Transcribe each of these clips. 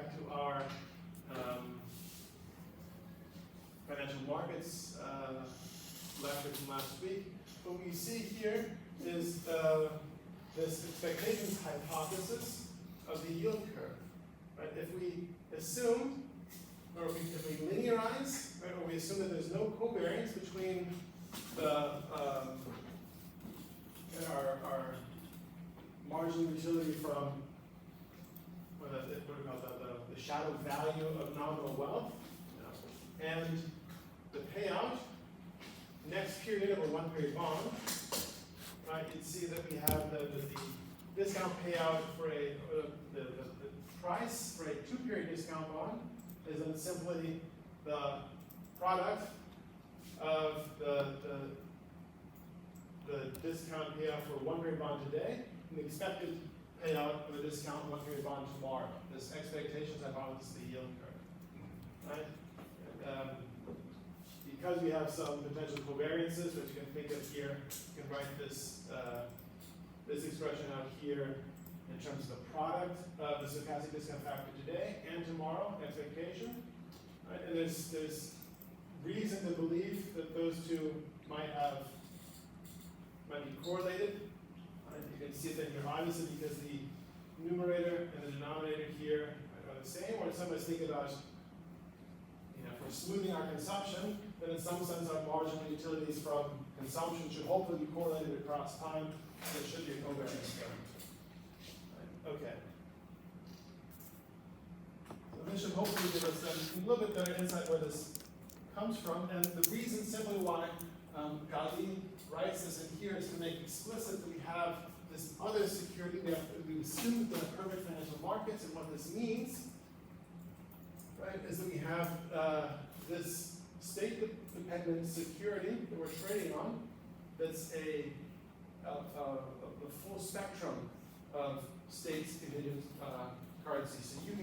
back to our financial markets lecture from last week. What we see here is this expectations hypothesis of the yield curve. Right? If we assume, or if we linearize, right, or we assume that there's no covariance between the our marginal utility from what do we call the shadow value of nominal wealth, and the payout next period of a one-period bond, right? You'd see that we have the discount payout for the price for a two-period discount bond is then simply the product of the discount payout for one-period bond today and the expected payout of the discount one-period bond tomorrow. This expectations hypothesis of the yield curve, right? Because we have some potential covariances, which you can think of here, you can write this this expression out here in terms of the product of the stochastic discount factor today and tomorrow expectation. Right? And there's reason to believe that those two might be correlated. Right? You can see that here, obviously, because the numerator and the denominator here are the same, or sometimes think about, if we're smoothing our consumption, then in some sense our marginal utilities from consumption should hopefully be correlated across time. There should be a covariance term. Right? Okay. So this should hopefully give us a little bit better insight where this comes from, and the reason simply why Gali writes this in here is to make explicit that we have this other security. We assume that there are perfect financial markets, and what this means, right, is that we have this state-dependent security that we're trading on that's the full spectrum of states contingent currency. So you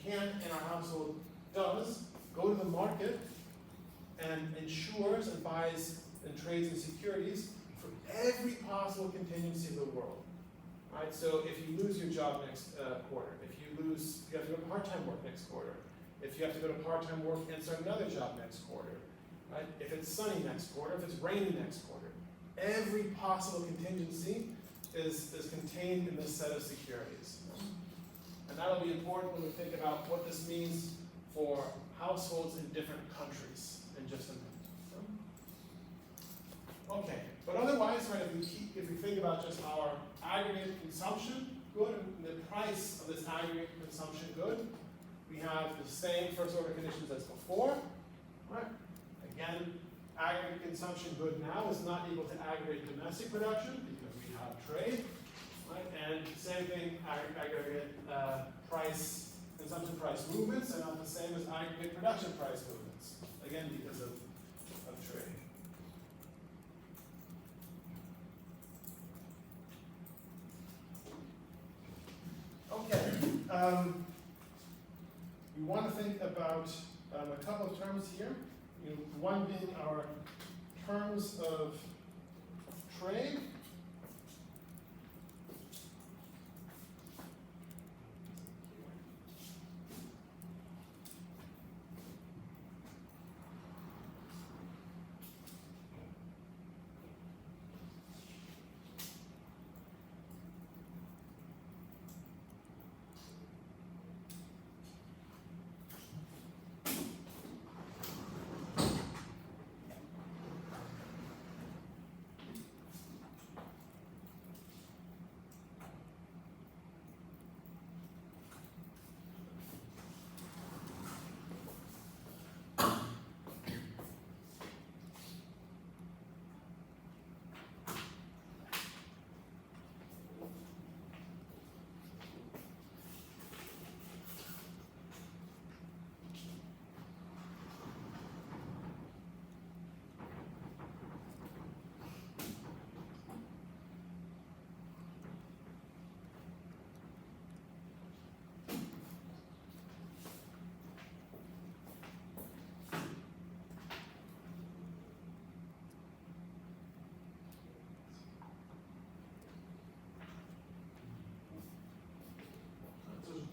can, in our household, does go to the market and insures and buys and trades in securities for every possible contingency of the world. Right? So if you lose your job next quarter, if you have to go to part-time work next quarter, if you have to go to part-time work and start another job next quarter, right? If it's sunny next quarter, if it's rainy next quarter, every possible contingency is contained in this set of securities. And that'll be important when we think about what this means for households in different countries in just a minute. Okay, but otherwise, right, if we think about just our aggregate consumption good and the price of this aggregate consumption good, we have the same first order conditions as before. Right? Again, aggregate consumption good now is not equal to aggregate domestic production because we have trade. Right? And same thing, aggregate consumption price movements are not the same as aggregate production price movements. Again, because of trade. Okay. We want to think about a couple of terms here. One being our terms of trade.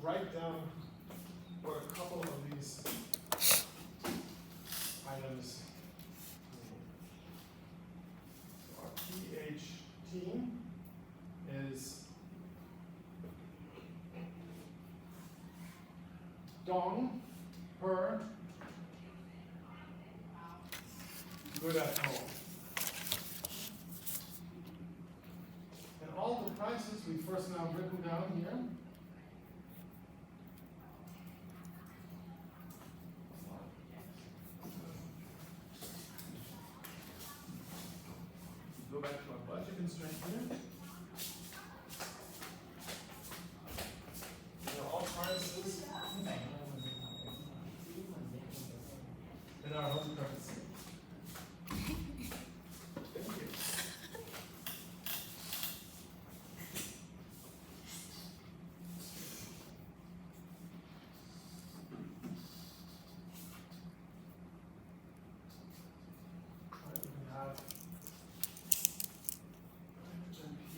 Write down dong per good at home. And all the prices we first now written down here. Go back to our budget constraint here. These are all prices in our home currency. Thank you. All right, we have hydrogen P.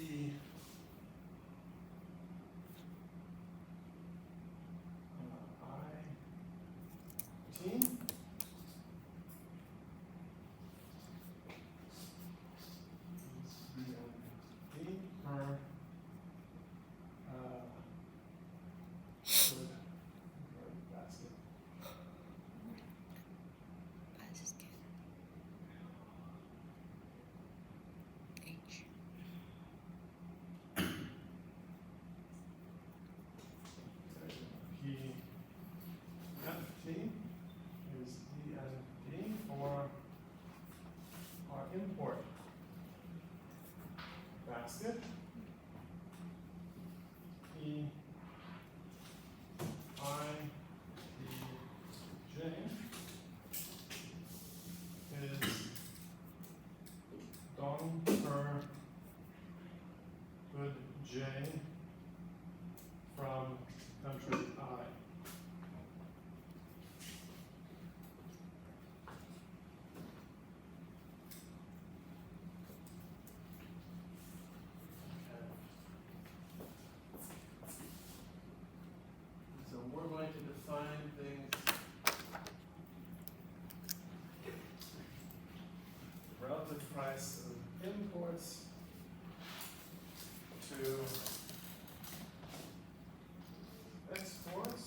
I team. Per good basket. H. PFT is DND for our import basket. PIPJ is dong per good J from country I. So we're going to define things. Relative price of imports to exports.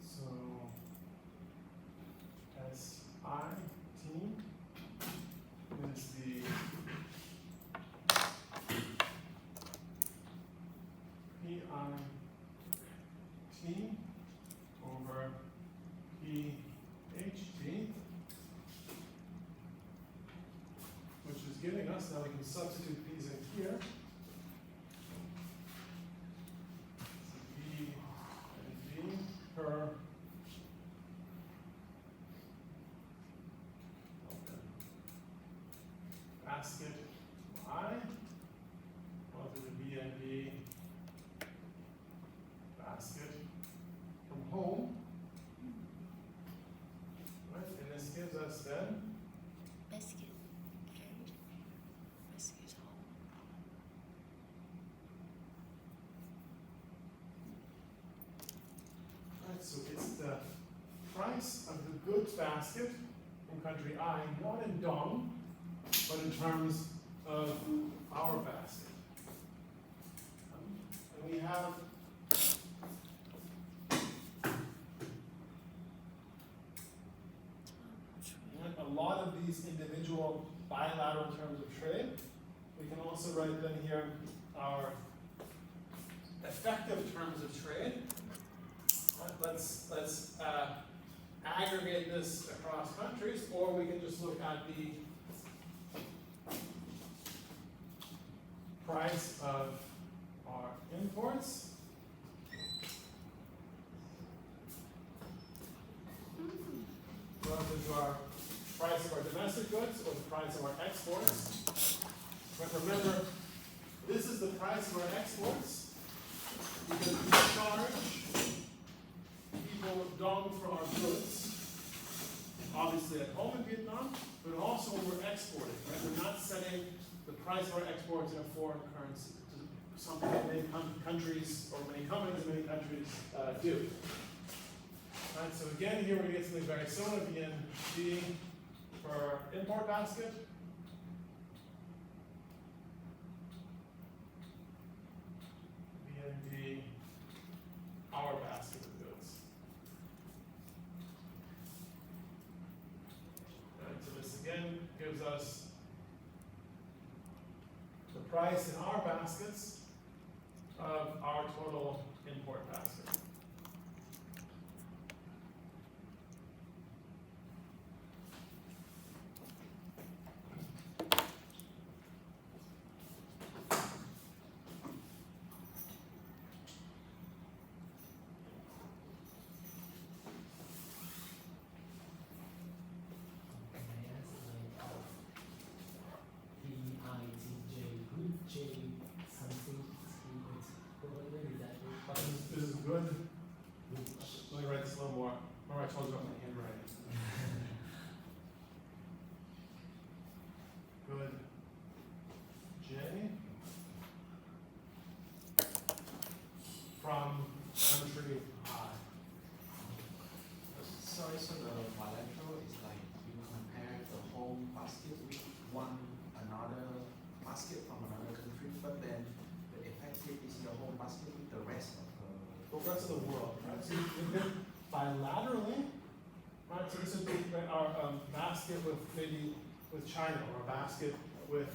So SI team is the PIT over PHT, which is giving us, now we can substitute these in here. So P and V per basket I, relative to B and B basket from home. Right, and this gives us then Basket. And basket home. right, so it's the price of the goods basket in country I, not in dong, but in terms of our basket. And we have a lot of these individual bilateral terms of trade. We can also write then here our effective terms of trade. Let's aggregate this across countries, or we can just look at the price of our imports. Relative to our price of our domestic goods or the price of our exports. But remember, this is the price of our exports because we charge people dong for our goods, obviously at home in Vietnam, but also when we're exporting. Right? We're not setting the price of our exports in a foreign currency. Something that many countries, or many companies in many countries do. Right, so again, here we're gonna get something very similar, VND for import basket. VND, our basket of goods. Right, so this again gives us the price in our baskets of our total import basket. This is good. Let me write this a little more. Remember I told you about my handwriting. Good. J. From country I. Sorry, so the bilateral is like you compare the whole basket with one another basket from another country, but then the effective is your whole basket with the rest of The rest of the world, right? So you can bilaterally, right? So this would be our basket with maybe with China, or a basket with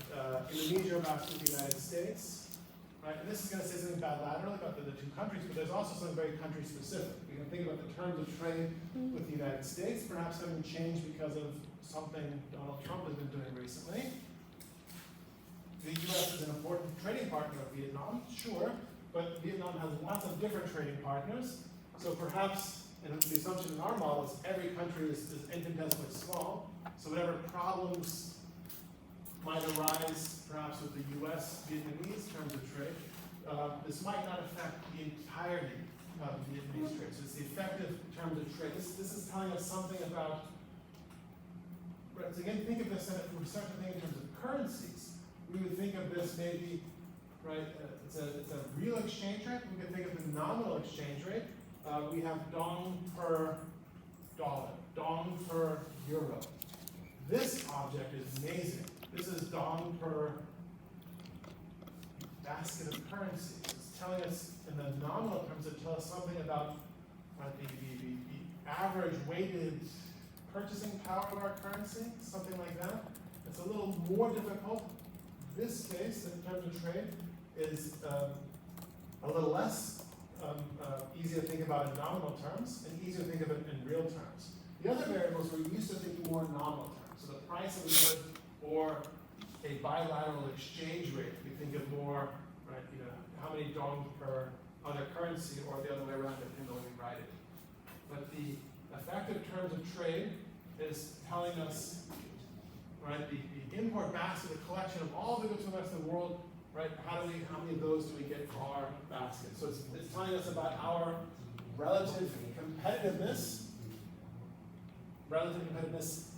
Indonesia, or a basket with the United States, right? And this is going to say something bilaterally about the two countries, but there's also something very country specific. We can think about the terms of trade with the United States, perhaps having changed because of something Donald Trump has been doing recently. The U.S. is an important trading partner of Vietnam, sure, but Vietnam has lots of different trading partners. So perhaps, and the assumption in our model is every country is infinitesimally small. So whatever problems might arise, perhaps with the U.S. Vietnamese terms of trade, this might not affect the entirety of Vietnamese trade. So it's the effective terms of trade. This is telling us something about. Right, so again, think of this, and if we start to think in terms of currencies, we would think of this maybe, right, it's a real exchange rate. We could think of the nominal exchange rate. We have dong per dollar, dong per euro. This object is amazing. This is dong per basket of currencies. It's telling us in the nominal terms, it tells us something about the average weighted purchasing power of our currency, something like that. It's a little more difficult. This case, in terms of trade, is a little less easy to think about in nominal terms and easier to think of it in real terms. The other variables we're used to thinking more in nominal terms. So the price of a good or a bilateral exchange rate, we think of more, right, how many dong per other currency, or the other way around, depending on when we write it. But the effective terms of trade is telling us, right, the import basket, the collection of all the goods from the rest of the world, right, how many of those do we get for our basket? So it's telling us about our relative competitiveness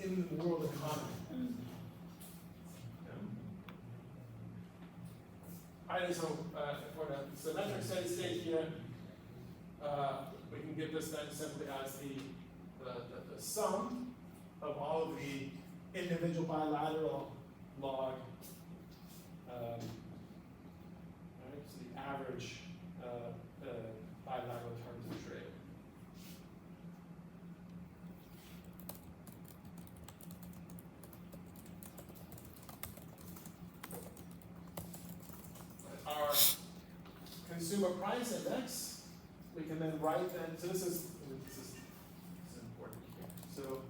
in the world economy. Alright, so for the symmetric steady state here, we can give this then simply as the sum of all of the individual bilateral log, right, so the average bilateral terms of trade. Our consumer price index, we can then write that. So this is important here. So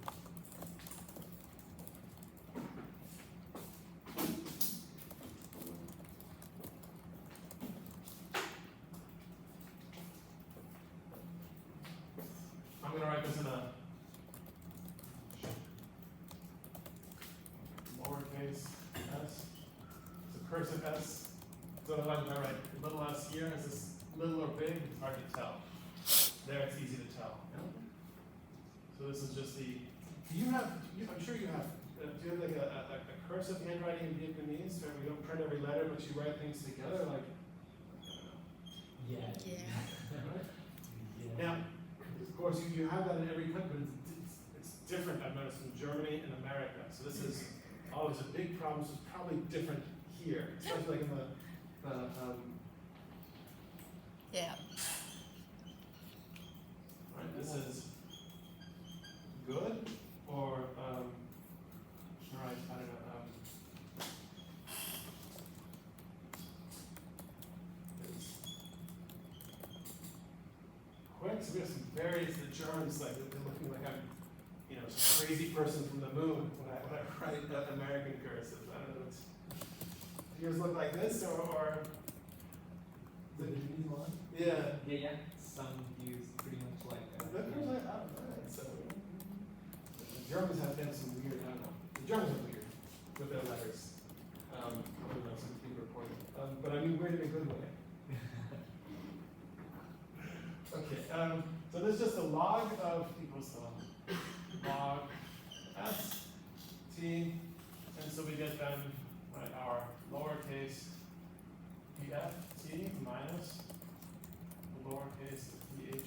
I'm going to write this in a lowercase s. It's a cursive s. So if I write little s here, is this little or big? It's hard to tell. There it's easy to tell. Yeah? So this is just the, I'm sure you have, do you have like a cursive handwriting in Vietnamese where we don't print every letter but you write things together? Like, Yeah. Yeah. right? Now, course, you have that in every country, but it's different, I've noticed, in Germany and America. So this is always a big problem, so it's probably different here, especially like in the Yeah. right, this is good, or, right, I don't know, it's quick, so we have some various, the Germans, like, they're looking like I'm, you know, some crazy person from the moon when I write American cursive. I don't know, it's, do yours look like this, or The Japanese one? yeah. Yeah. Some use pretty much like That feels like, I don't know, so, the Germans have been some weird, I don't know, the Germans are weird with their letters. Probably not something to be reported, but I mean weird in a good way. Okay, so there's just a log of equals log s t, and so we get then, right, our lowercase pf t minus the lowercase pht.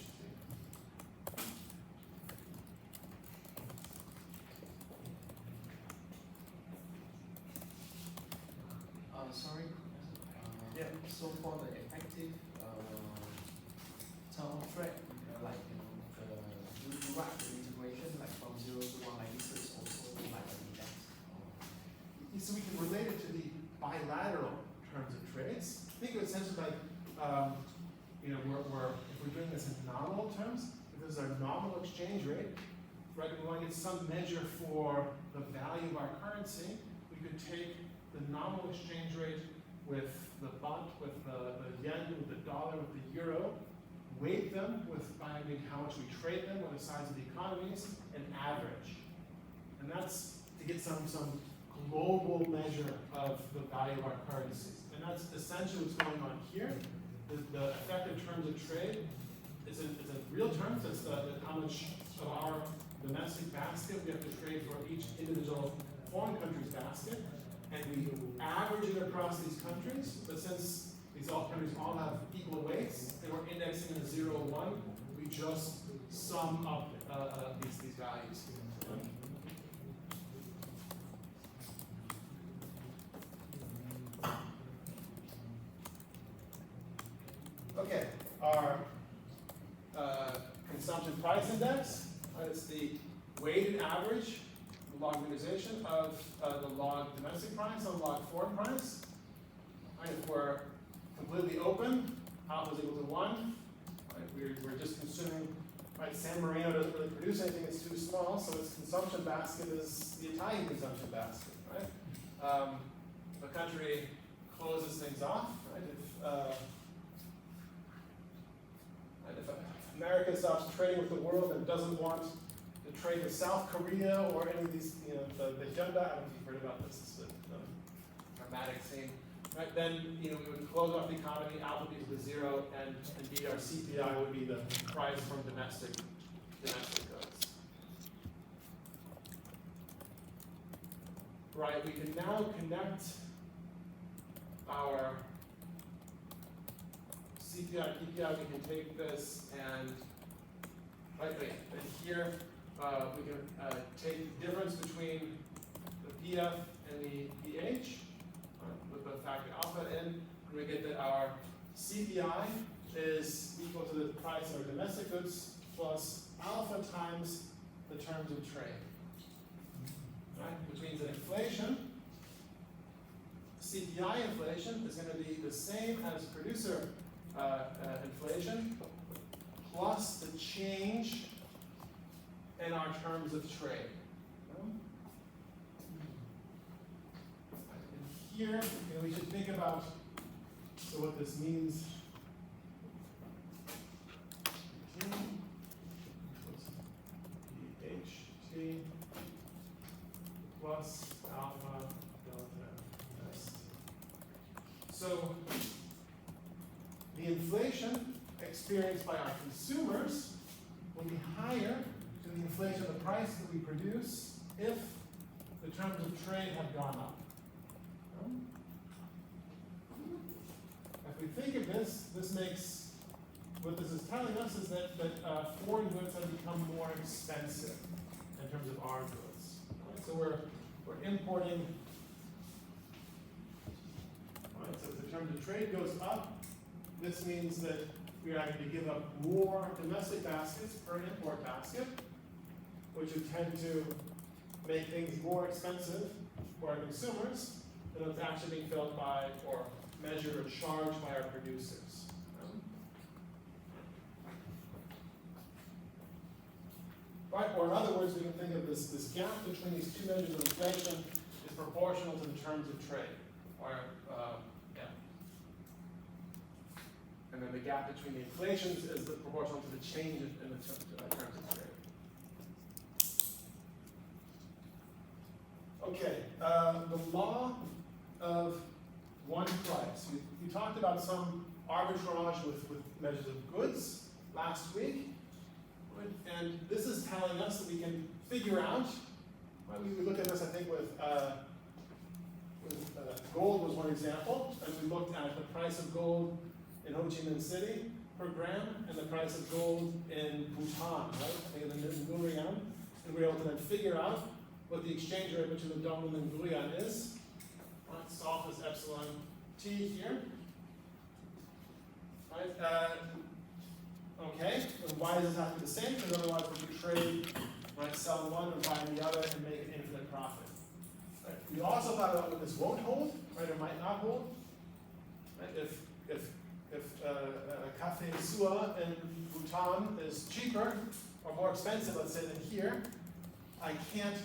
Sorry. Yeah. So for the effective term of threat, like you write the integration like from 0 to 1, like this is also like an index. So we can relate it to the bilateral terms of trades. Think of it essentially like, you know, if we're doing this in nominal terms, if this is our nominal exchange rate, right, we want to get some measure for the value of our currency, we could take the nominal exchange rate with the baht, with the yen, with the dollar, with the euro, weight them with by how much we trade them, what the size of the economies, and average. And that's to get some global measure of the value of our currencies. And that's essentially what's going on here. The effective terms of trade is in real terms. It's how much of our domestic basket we have to trade for each individual foreign country's basket. And we average it across these countries, but since these countries all have equal weights, and we're indexing in a 0, 1, we just sum up these values. Okay, our consumption price index is the weighted average logarithmization of the log domestic price on log foreign price. Right, if we're completely open, alpha is equal to 1. Right, we're just consuming. Right, San Marino doesn't really produce anything; it's too small, so its consumption basket is the Italian consumption basket. Right, the country closes things off. Right, if America stops trading with the world and doesn't want to trade with South Korea or any of these, you know, the Hyundai, I don't know if you've heard about this, it's a dramatic scene. Right, then, you know, we would close off the economy, alpha would be to 0, and indeed our CPI would be the price from domestic goods. Right, we can now connect our CPI, PPI, we can take this and, and here we can take the difference between the PF and the PH with the factor alpha in, and we get that our CPI is equal to the price of our domestic goods plus alpha times the terms of trade. Right? Which means that inflation, CPI inflation, is going to be the same as producer inflation plus the change in our terms of trade. And here, we should think about what this means. PHT plus alpha delta S. So the inflation experienced by our consumers will be higher than the inflation of the price that we produce if the terms of trade have gone up. If we think of this, this makes what this is telling us is that foreign goods have become more expensive in terms of our goods. Right? So we're importing. Right? So if the terms of trade goes up, this means that we are having to give up more domestic baskets per import basket, which would tend to make things more expensive for our consumers than what's actually being filled by or measured or charged by our producers. Right, or in other words, we can think of this gap between these two measures of inflation is proportional to the terms of trade. Or, yeah. And then the gap between the inflations is proportional to the change in the terms of trade. Okay, the law of one price. We talked about some arbitrage with measures of goods last week. And this is telling us that we can figure out, right, we looked at this I think with gold was one example, and we looked at the price of gold in Ho Chi Minh City per gram and the price of gold in Bhutan, right, I think in Nguyen, and we were able to then figure out what the exchange rate between the dong and the Nguyen is. Right, solve this epsilon t here. Right, okay, and why does this have to be the same? Because otherwise we could trade, right, sell one and buy the other and make an infinite profit. Right. We also thought about what this won't hold, right, or might not hold. Right. If cafe sua in Bhutan is cheaper or more expensive, let's say, than here, I can't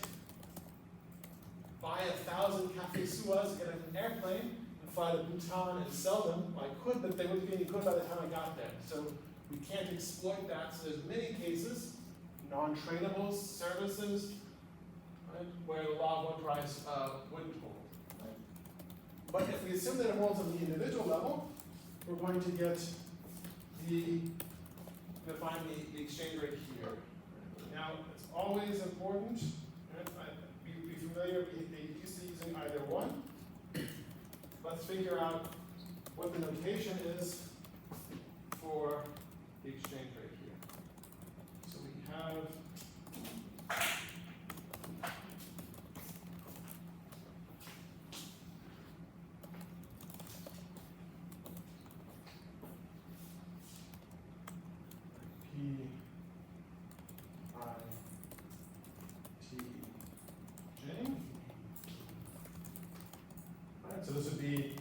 buy 1,000 cafe suas, get an airplane, and fly to Bhutan and sell them. Well, I could, but they wouldn't be any good by the time I got there. So we can't exploit that. So there's many cases, non-tradables, services, right, where the law of one price wouldn't hold. Right? But if we assume that it holds on the individual level, we're going to get define the exchange rate here. Now, it's always important, right, be familiar, be used to using either one. Let's figure out what the notation is for the exchange rate here. So we have P I T J. Alright, so this would be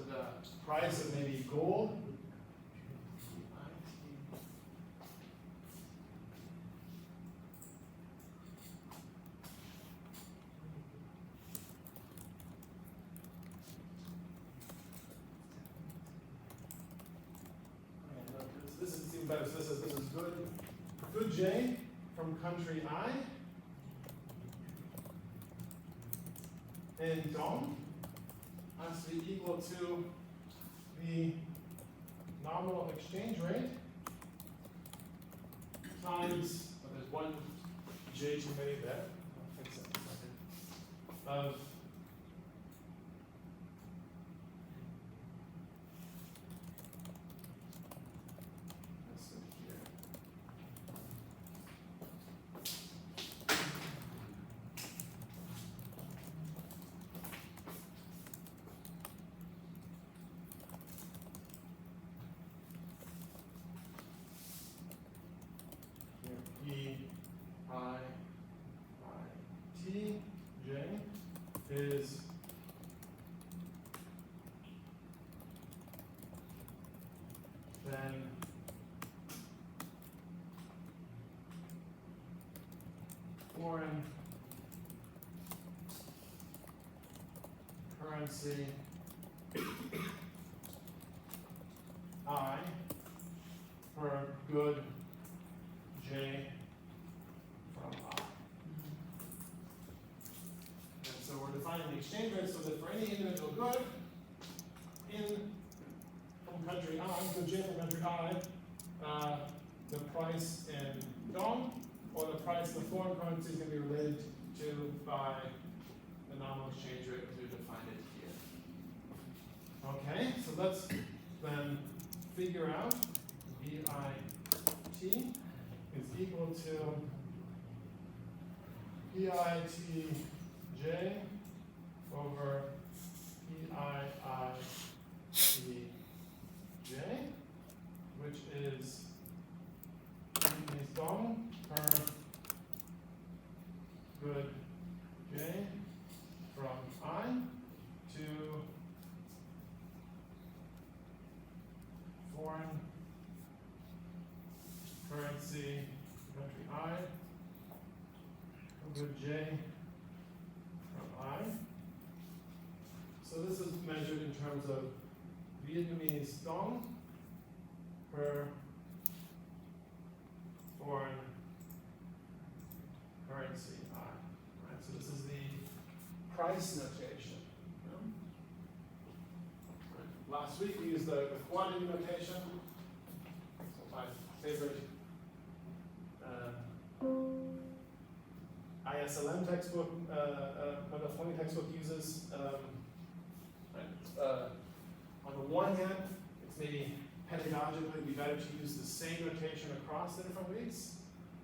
the price of maybe gold. This is even better. So this is good J from country I. And dong has to be equal to the nominal exchange rate times, there's one J too many there, I'll fix it in a second, of let's see here. P I T J is then foreign currency I per good J from I. And so we're defining the exchange rate so that for any individual good from country I, good J from country I, the price in dong or the price of the foreign currency is going to be related to by the nominal exchange rate as we defined it here. Okay, so let's then figure out VIT is equal to PITJ over PIITJ, which is Vietnamese dong per good J from I to foreign currency country I, good J from I. So this is measured in terms of Vietnamese dong per foreign currency I. Right, so this is the price notation. Right. Last week we used the quantity notation. So my favorite ISLM textbook, Montafoni textbook uses. On the one hand, it's maybe pedagogically it'd be better to use the same notation across the different weeks.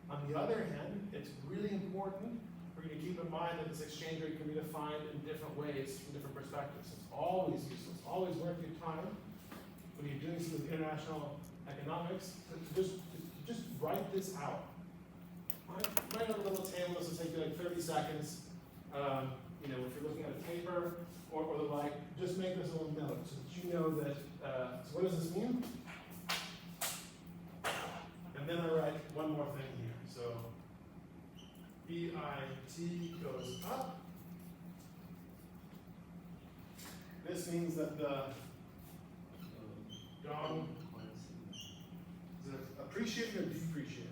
On the other hand, it's really important for you to keep in mind that this exchange rate can be defined in different ways from different perspectives. It's always useful, it's always worth your time when you're doing some of the international economics to just write this out. Write up a little table. This will take you like 30 seconds. If you're looking at a paper or the like, just make this little note so that you know that. So what does this mean? And then I write one more thing here. So BIT goes up. This means that the dong is it appreciated or depreciated?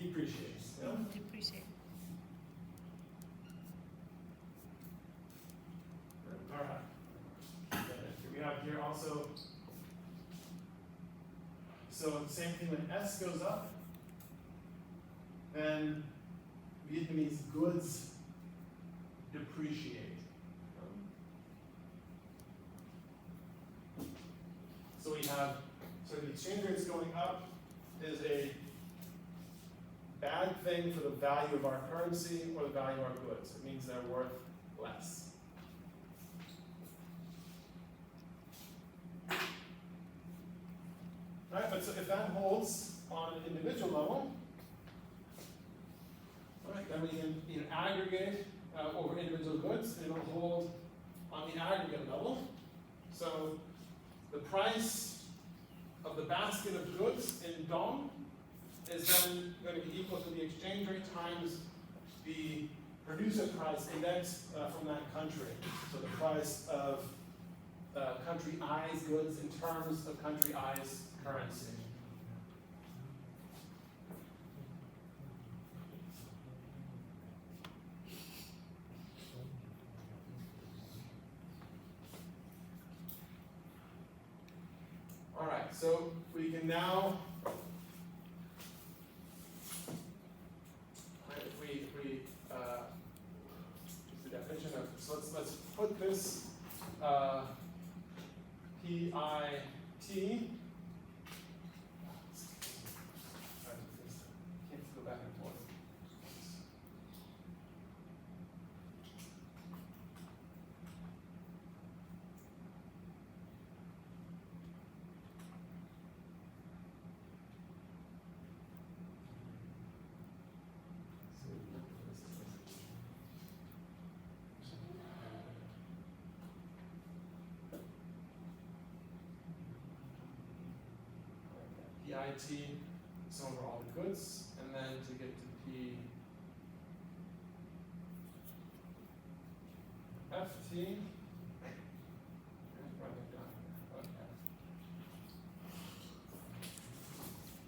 Depreciates. Yeah? Depreciate. All right. We have here also. So same thing when S goes up, then Vietnamese goods depreciate. So we have, so the exchange rates going up is a bad thing for the value of our currency or the value of our goods. It means they're worth less. Right, but so if that holds on an individual level, right, then we can aggregate over individual goods, and it'll hold on the aggregate level. So the price of the basket of goods in dong is then going to be equal to the exchange rate times the producer price index from that country. So the price of country I's goods in terms of country I's currency. All right, so we can now, if we use the definition of, so let's put this PIT. Can't go back and forth. PIT, sum over all the goods, and then to get to PFT,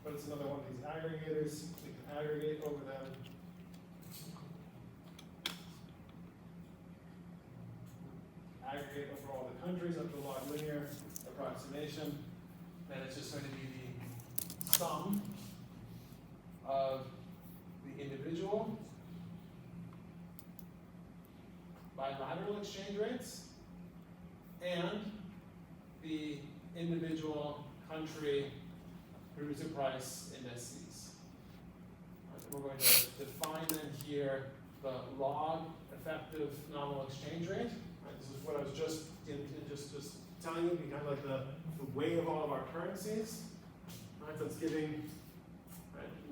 but it's another one of these aggregators. We can aggregate over them. Aggregate over all the countries up to log linear approximation. Then it's just going to be the sum of the individual bilateral exchange rates and the individual country producer price indices. We're going to define then here the log effective nominal exchange rate. Right, this is what I was just telling you, kind of like the weight of all of our currencies. Right, so it's giving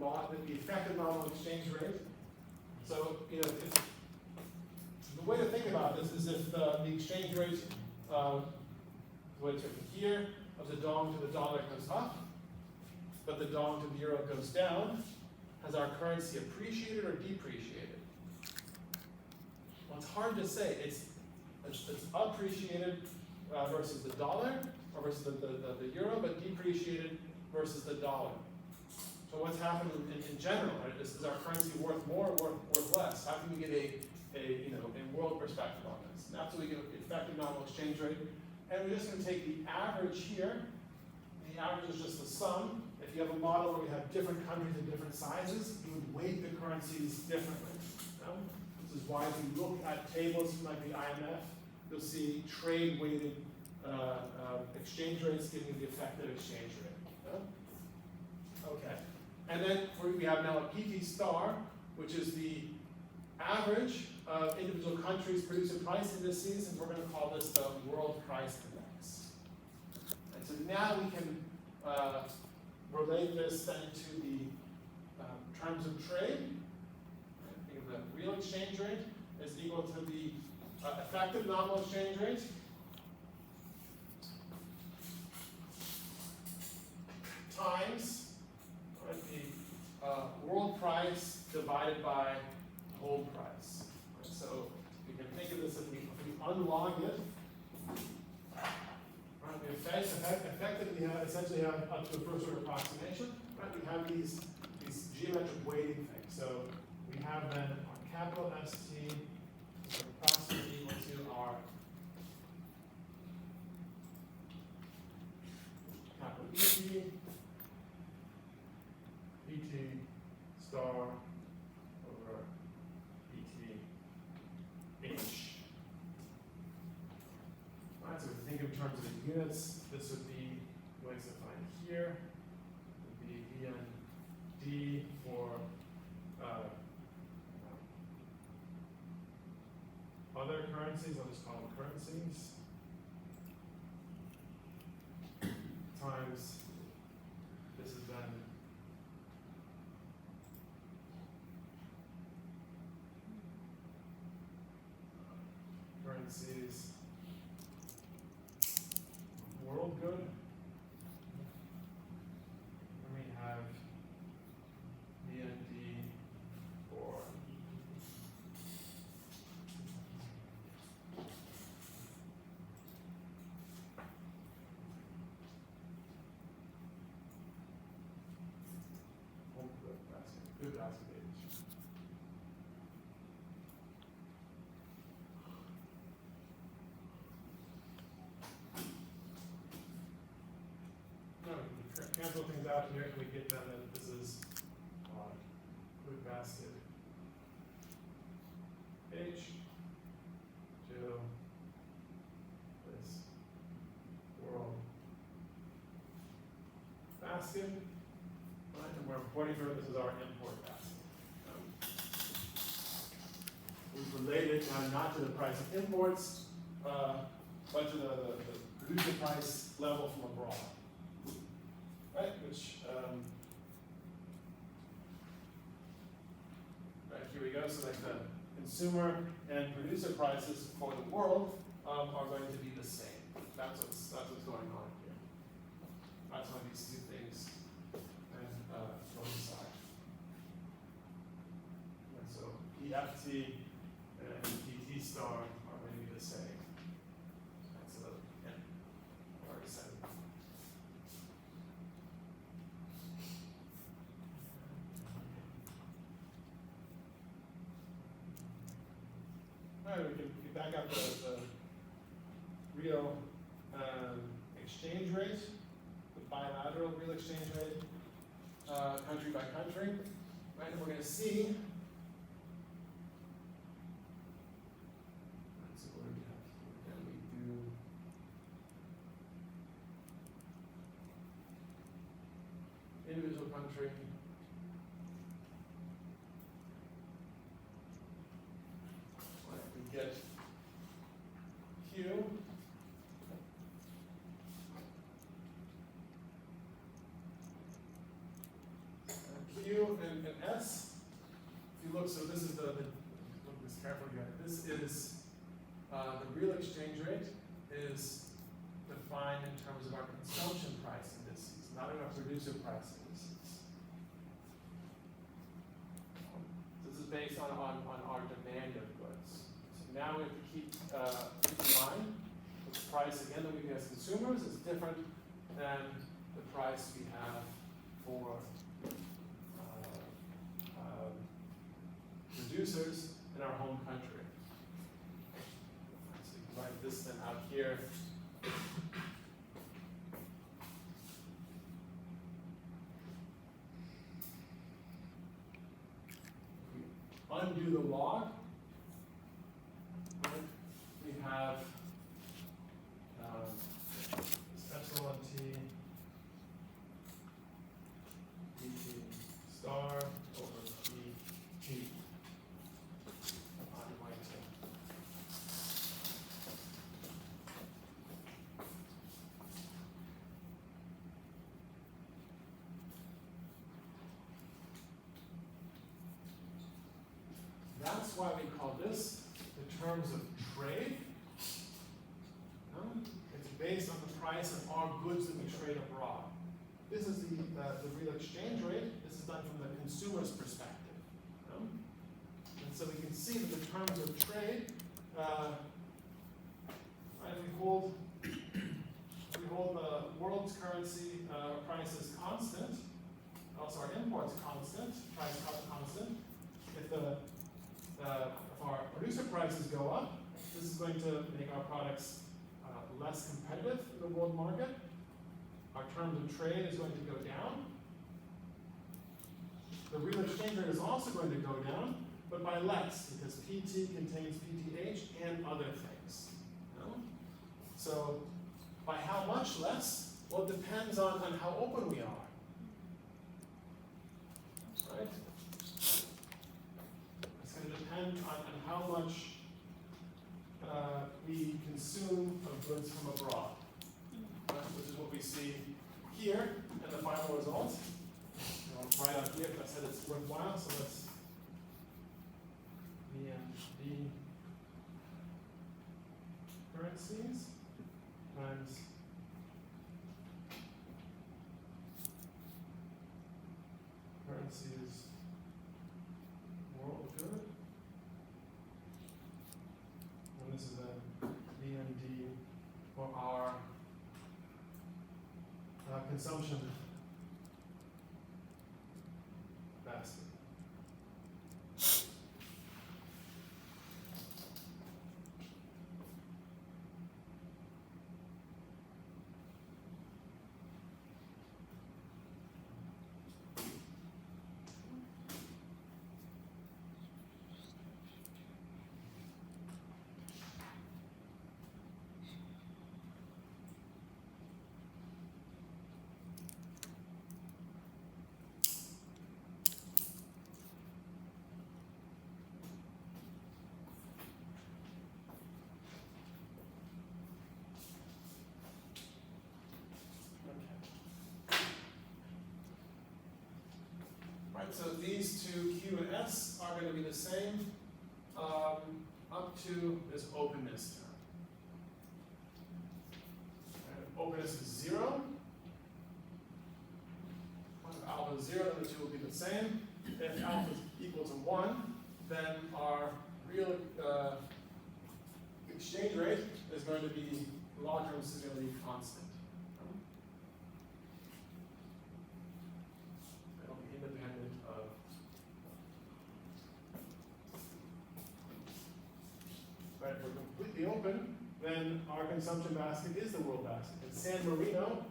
log the effective nominal exchange rate. So the way to think about this is if the exchange rate, what it's written here, of the dong to the dollar goes up, but the dong to the euro goes down, has our currency appreciated or depreciated? Well, it's hard to say. It's appreciated versus the dollar, or versus the euro, but depreciated versus the dollar. So what's happened in general, right? Is our currency worth more or worth less? How can we get a world perspective on this? And that's what we get effective nominal exchange rate. And we're just going to take the average here. The average is just the sum. If you have a model where we have different countries and different sizes, you would weight the currencies differently. This is why if you look at tables like the IMF, you'll see trade-weighted exchange rates giving you the effective exchange rate. Okay. And then we have now a PT star, which is the average of individual countries' producer price indices, and we're going to call this the world price index. And so now we can relate this then to the terms of trade. Think of the real exchange rate is equal to the effective nominal exchange rate times the world price divided by whole price. Right, so we can think of this if we unlog it. Right, we effectively essentially have up to a first order approximation. Right, we have these geometric weighting things. So we have then our capital ST is approximately equal to our capital ET, PT star over PT H. Alright, so if we think in terms of the units, this would be what's defined here, would be VND for other currencies, I'll just call them currencies, times this is then currencies world good. And we have VND for home good basket age. Cancel things out here, we get then that this is food basket H to this world basket, right? And we're importing here, this is our import basket. We've related now not to the price of imports, but to the producer price level from abroad. Right, which, right, here we go, so like the consumer and producer prices for the world are going to be the same. That's what's going on here. That's why these two things coincide. And so EFT and PT star are going to be the same. That's yeah, I already said it. Alright, we can back up the real exchange rate, the bilateral real exchange rate, country by country. Right, and we're going to see individual country. Right, we get Q. Q and S. If you look, so this is look at this carefully here. This is the real exchange rate is defined in terms of our consumption price indices, not in our producer price indices. This is based on our demand of goods. So now we have to keep in mind the price again that we pay as consumers is different than the price we have for producers in our home country. So you can write this then out here. Undo the log. Right? We have epsilon t dt star over dt on y t. That's why we call this the terms of trade. It's based on the price of our goods that we trade abroad. This is the real exchange rate. This is done from the consumer's perspective. And so we can see that the terms of trade, right, we hold the world's currency prices constant, also our imports constant, price constant. If our producer prices go up, this is going to make our products less competitive in the world market. Our terms of trade is going to go down. The real exchange rate is also going to go down, but by less, because PT contains PTH and other things. So by how much less? Well, it depends on how open we are. Right? It's going to depend on how much we consume of goods from abroad, which is what we see here in the final result. Right up here, I said it's worthwhile, so let's VND currencies times currencies world good. And this is a VND for our consumption basket. Right, so these two Q and S are going to be the same up to this openness term. And openness is 0. If alpha is 0, then the two will be the same. If alpha is equal to 1, then our real exchange rate is going to be, log terms is going to be constant. It'll be independent of. Right, if we're completely open, then our consumption basket is the world basket. In San Marino,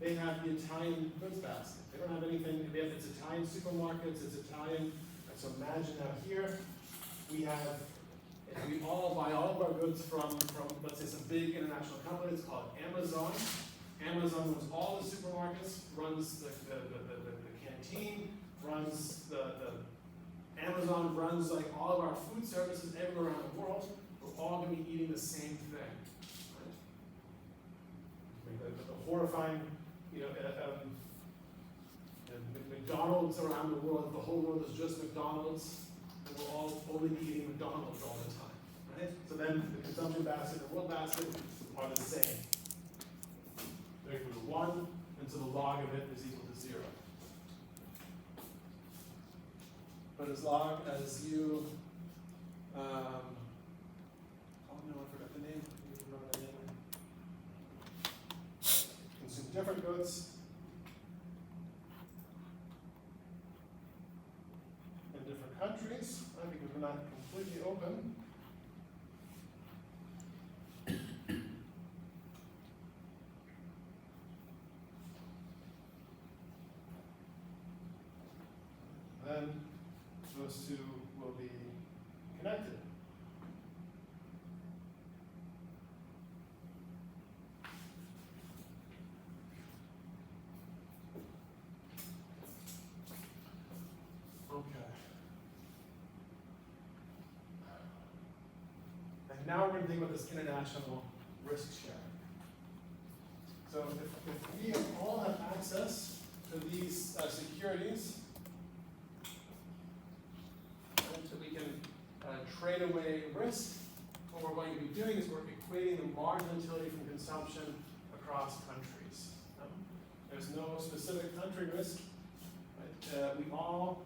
they have the Italian goods basket. They don't have anything, they have it's Italian supermarkets, it's Italian. And so imagine now here, we have, if we all buy all of our goods from let's say some big international company, it's called Amazon. Amazon runs all the supermarkets, runs the canteen, runs Amazon runs like all of our food services everywhere around the world. We're all gonna be eating the same thing, right? I mean, the horrifying, McDonald's around the world, the whole world is just McDonald's, and we're all only eating McDonald's all the time, right? So then the consumption basket and the world basket are the same. They're equal to 1, and so the log of it is equal to 0. But as long as you, oh no, I forgot the name. I need to remember the name. Consume different goods in different countries, right, because we're not completely open. Then those two will be connected. Okay. And now we're going to think about this international risk sharing. So if we all have access to these securities, so we can trade away risk, what we're going to be doing is we're equating the marginal utility from consumption across countries. There's no specific country risk. Right? We all,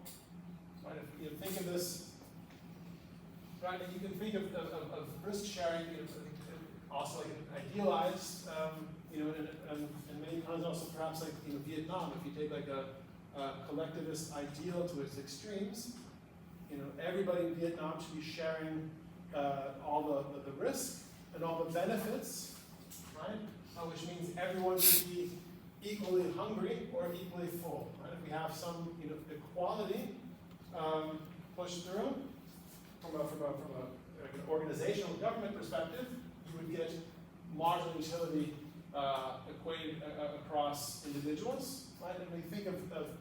right, if you think of this, right, you can think of risk sharing, also like idealized, and many times also perhaps like Vietnam, if you take like a collectivist ideal to its extremes, everybody in Vietnam should be sharing all the risk and all the benefits, right? Which means everyone should be equally hungry or equally full, right? If we have some equality pushed through from an organizational government perspective, you would get marginal utility equated across individuals, right? And we think of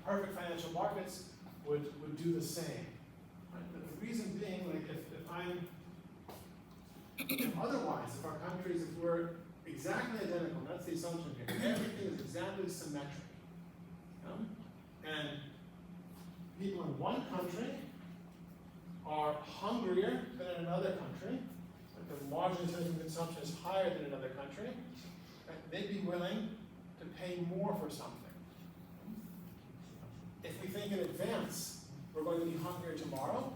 perfect financial markets would do the same. The reason being, like, if otherwise, if our countries, if we're exactly identical, and that's the assumption here, everything is exactly symmetric, and people in one country are hungrier than in another country, because marginal utility from consumption is higher than in another country, right, they'd be willing to pay more for something. If we think in advance, we're going to be hungrier tomorrow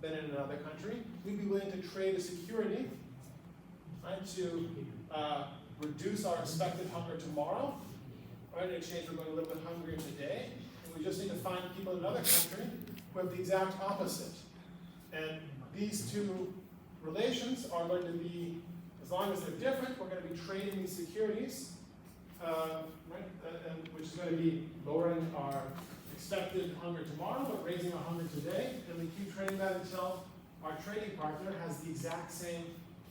than in another country, we'd be willing to trade a security, right, to reduce our expected hunger tomorrow. Right, in exchange, we're going a little bit hungrier today, and we just need to find people in another country who have the exact opposite. And these two relations are going to be, as long as they're different, we're going to be trading these securities, which is going to be lowering our expected hunger tomorrow, but raising our hunger today, and we keep trading that until our trading partner has the exact same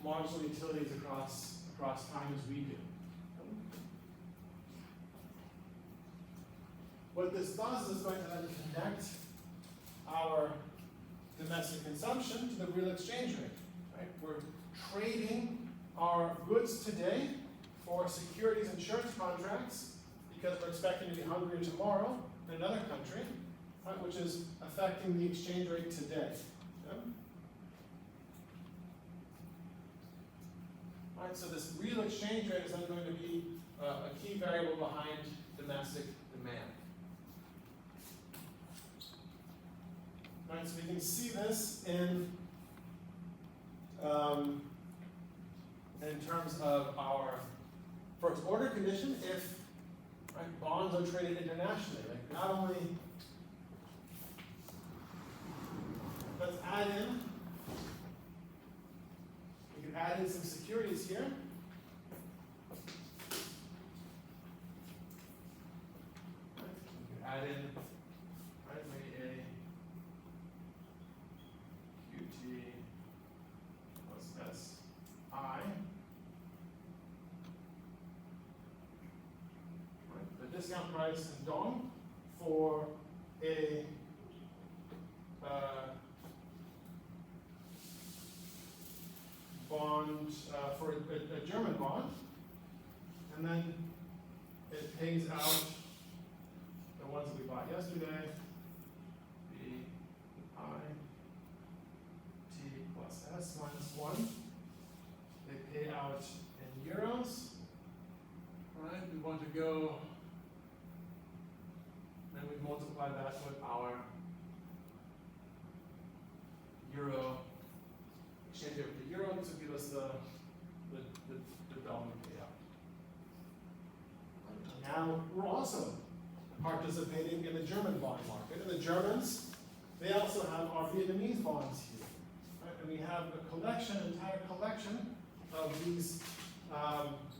marginal utilities across time as we do. What this does is going to then connect our domestic consumption to the real exchange rate. Right? We're trading our goods today for securities insurance contracts because we're expecting to be hungrier tomorrow in another country, right, which is affecting the exchange rate today. Yeah? Right, so this real exchange rate is then going to be a key variable behind domestic demand. Right, so we can see this in terms of our first order condition if, right, bonds are traded internationally. Like not only, let's add in, we can add in some securities here. Right, we can add in, right, maybe a QT plus SI. discount price in dong for a bond, for a German bond, and then it pays out the ones that we bought yesterday, B I T plus S minus 1. They pay out in euros. Right, we want to go, then we multiply that with our euro, exchange it with the euro to give us the dollar payout. Now, we're also participating in the German bond market, and the Germans, they also have our Vietnamese bonds here. Right? And we have a collection, entire collection of these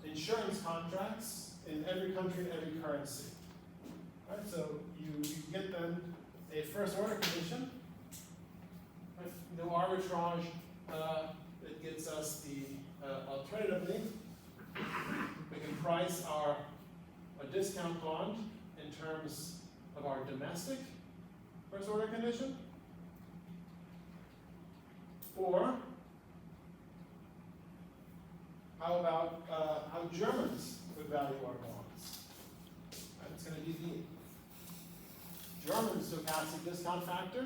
insurance contracts in every country and every currency. Right? So you get them a first order condition, right? No arbitrage that gets us the alternatively, we can price a discount bond in terms of our domestic first order condition, or how about how Germans would value our bonds? Right, it's going to be the German stochastic discount factor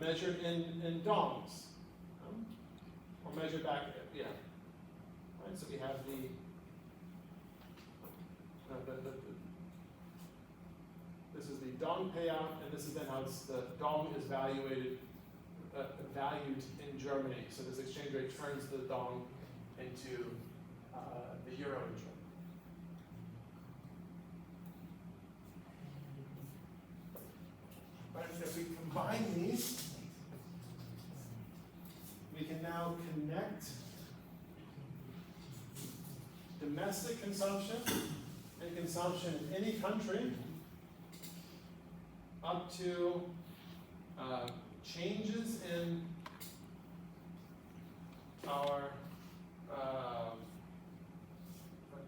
measured in dongs, or measured back, yeah. Right, so we have this is the dong payout, and this is then how the dong is valued in Germany. So this exchange rate turns the dong into the euro in Germany. Right, if we combine these, we can now connect domestic consumption and consumption in any country up to changes in our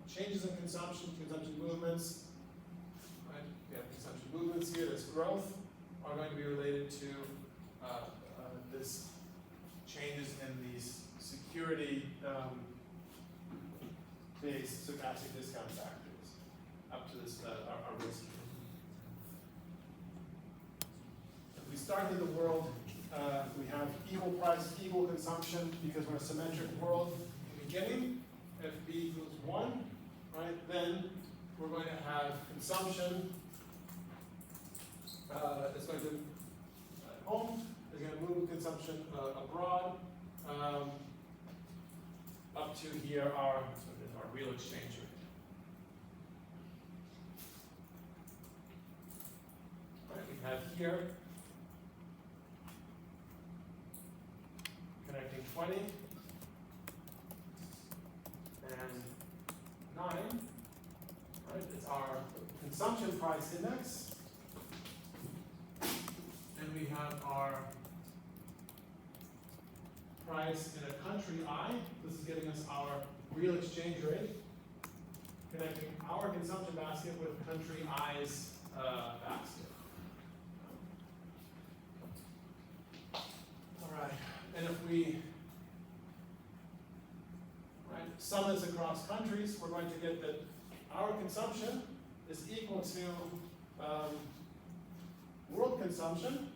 changes in consumption movements. Right? We have consumption movements here. This growth are going to be related to this changes in these security based stochastic discount factors up to this our risk. If we start in the world, we have equal price, equal consumption, because we're a symmetric world in the beginning. If B equals 1, right, then we're going to have consumption that's going to at home, is going to move consumption abroad, up to here our real exchange rate. Right, we have here connecting 20 and 9, right? It's our consumption price index. And we have our price in a country I. This is giving us our real exchange rate, connecting our consumption basket with country I's basket. All right, and if we sum this across countries, we're going to get that our consumption is equal to world consumption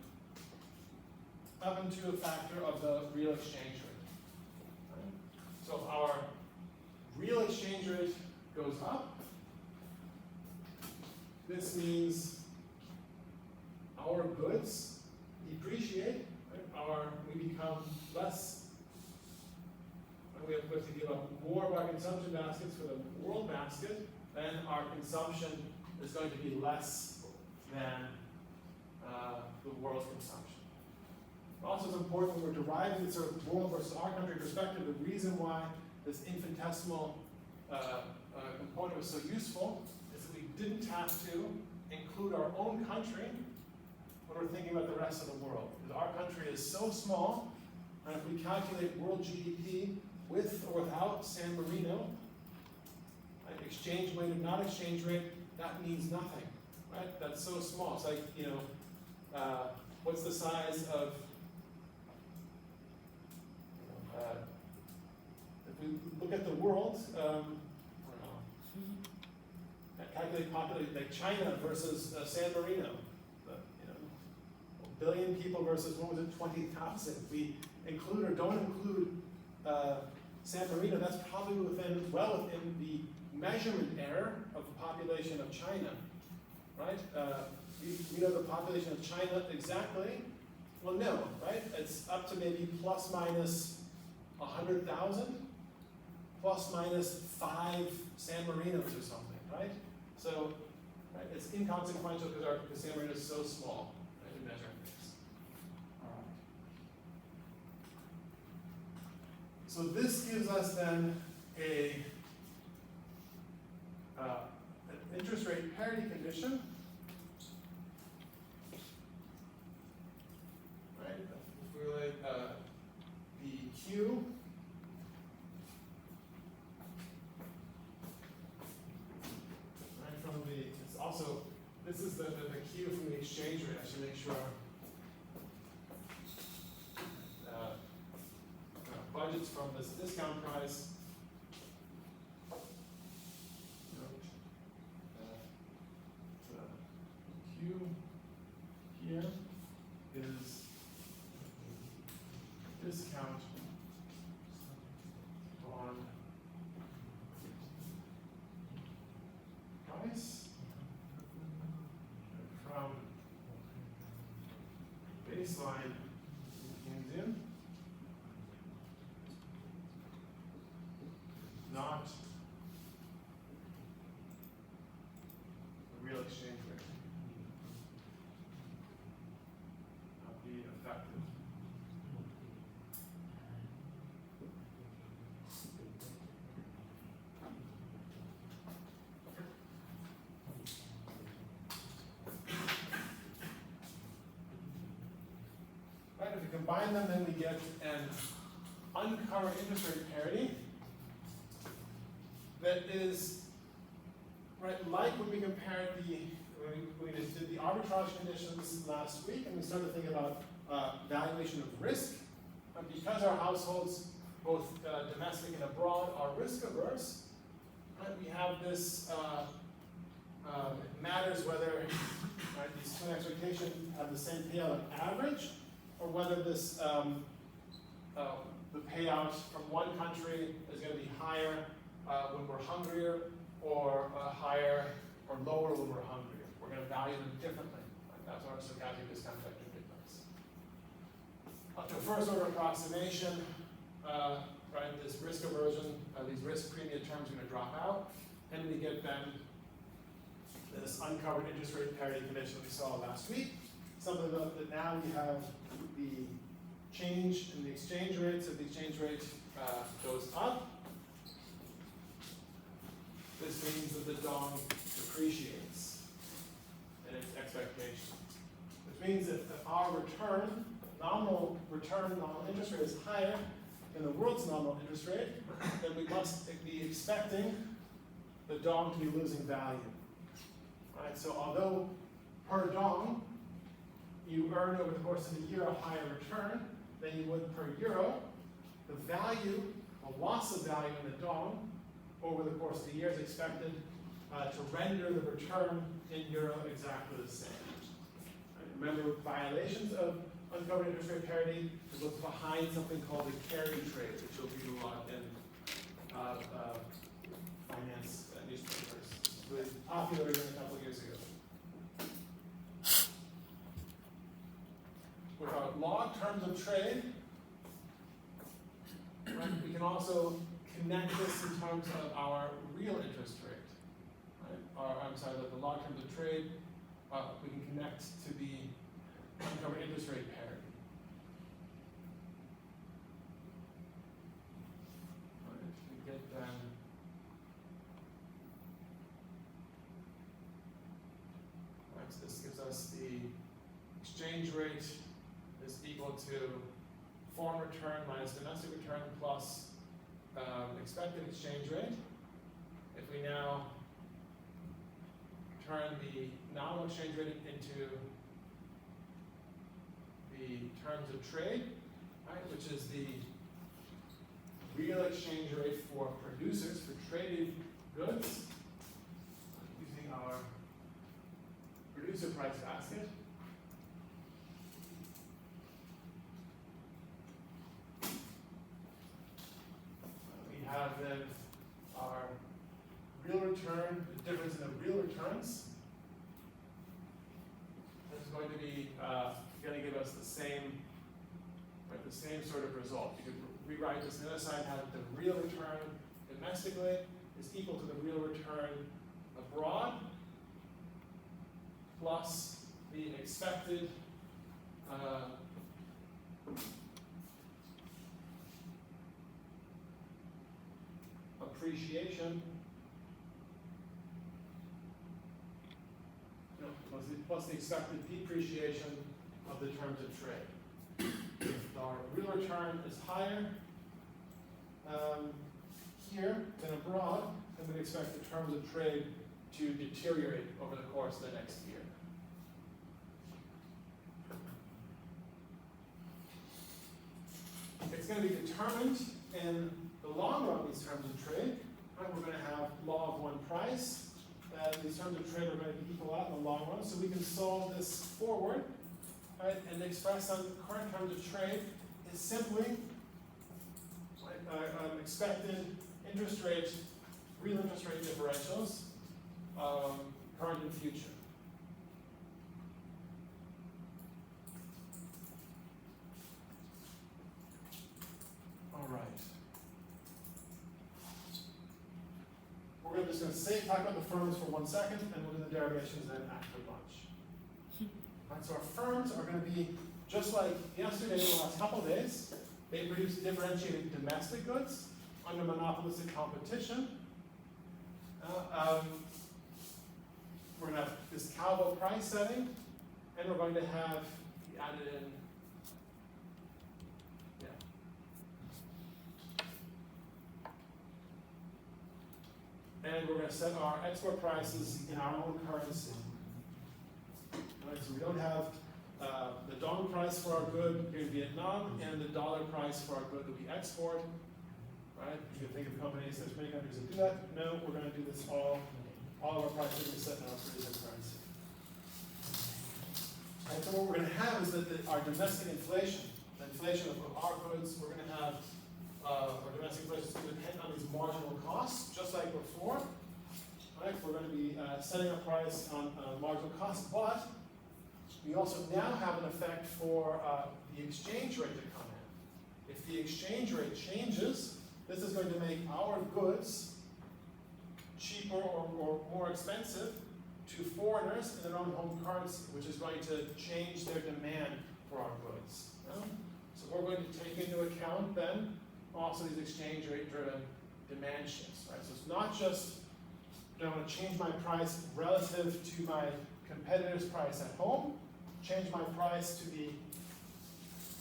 up into a factor of the real exchange rate. Right? So our real exchange rate goes up. This means our goods depreciate. Right? We become less. We have to give up more of our consumption baskets for the world basket, then our consumption is going to be less than the world's consumption. Also, it's important when we're deriving this sort of world versus our country perspective, the reason why this infinitesimal component was so useful is that we didn't have to include our own country when we're thinking about the rest of the world. Because our country is so small, and if we calculate world GDP with or without San Marino, exchange weighted, not exchange rate, that means nothing, right? That's so small. It's like, what's the size of, if we look at the world, I don't know, calculate population, like China versus San Marino, a billion people versus, what was it, 20,000. If we include or don't include San Marino, that's probably well within the measurement error of the population of China, right? We know the population of China exactly. Well, no, right? It's up to maybe plus minus 100,000, plus minus 5 San Marinos or something, right? So, right, it's inconsequential because San Marino is so small, right, in measuring things. All right. So this gives us then an interest rate parity condition. Right? If we relate the Q from the, it's also, this is the Q from the exchange rate. I should make sure. Budgets from this discount price. Q here is discount on price from baseline Keynesian, not the real exchange rate, not the effective. Right, if we combine them, then we get an uncovered interest rate parity that is, right, like when we compared when we did the arbitrage conditions last week, and we started thinking about valuation of risk. And because our households, both domestic and abroad, are risk averse, right, we have this, it matters whether these twin expectations have the same payout on average, or whether this the payout from one country is going to be higher when we're hungrier, or higher or lower when we're hungrier. We're going to value them differently. Right? That's our stochastic discount factor difference. Up to first order approximation, right? This risk aversion, these risk premium terms are going to drop out, and we get then this uncovered interest rate parity condition we saw last week. Something about that now we have the change in the exchange rate, so the exchange rate goes up. This means that the dong depreciates in its expectation. Which means that if our nominal interest rate is higher than the world's nominal interest rate, then we must be expecting the dong to be losing value. Right? So although per dong, you earn over the course of the year a higher return than you would per euro, the value, the loss of value in the dong over the course of the year is expected to render the return in euro exactly the same. Right? Remember, violations of uncovered interest rate parity is what's behind something called the carry trade, which you'll read a lot in finance newspapers. It was popular even a couple of years ago. With our log terms of trade, right, we can also connect this in terms of our real interest rate. Right? I'm sorry, the log terms of trade, we can connect to the uncovered interest rate parity. Right, we get then right, so this gives us the exchange rate is equal to foreign return minus domestic return plus expected exchange rate. If we now turn the nominal exchange rate into the terms of trade, right, which is the real exchange rate for producers, for traded goods, using our producer price basket. We have then our real return, the difference in the real returns. This is going to be going to give us the same, right, the same sort of result. You could rewrite this on the other side, have the real return domestically is equal to the real return abroad plus the expected appreciation, no, plus the expected depreciation of the terms of trade. If our real return is higher here than abroad, then we'd expect the terms of trade to deteriorate over the course of the next year. It's going to be determined in the long run, these terms of trade. Right? We're going to have law of one price. These terms of trade are going to equal out in the long run. So we can solve this forward, right, and express on current terms of trade is simply expected interest rate, real interest rate differentials, current and future. All right. We're just going to talk about the firms for 1 second, and we'll do the derivations then after lunch. Right, so our firms are going to be just like yesterday, the last couple of days. They produce differentiated domestic goods under monopolistic competition. We're going to have this Calvo price setting, and we're going to have added in, and we're going to set our export prices in our own currency. Right, so we don't have the dong price for our good here in Vietnam and the dollar price for our good that we export. Right? You can think of companies, there's many countries that do that. No, we're going to do this all of our prices are set in our producer currency. And so what we're going to have is that our domestic inflation, the inflation of our goods, we're going to have our domestic inflation is going to depend on these marginal costs, just like before. Right? We're going to be setting a price on marginal costs, but we also now have an effect for the exchange rate to come in. If the exchange rate changes, this is going to make our goods cheaper or more expensive to foreigners in their own home currency, which is going to change their demand for our goods. So we're going to take into account then also these exchange rate driven demand shifts. Right? So it's not just I want to change my price relative to my competitor's price at home, change my price to the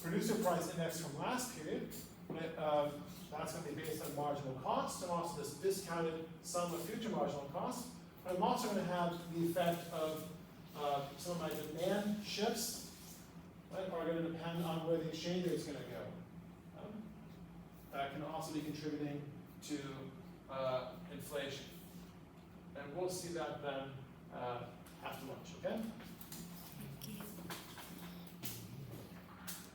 producer price index from last period. That's going to be based on marginal cost and also this discounted sum of future marginal costs. But I'm also going to have the effect of some of my demand shifts, right, are going to depend on where the exchange rate is going to go. That can also be contributing to inflation. And we'll see that then after lunch, okay?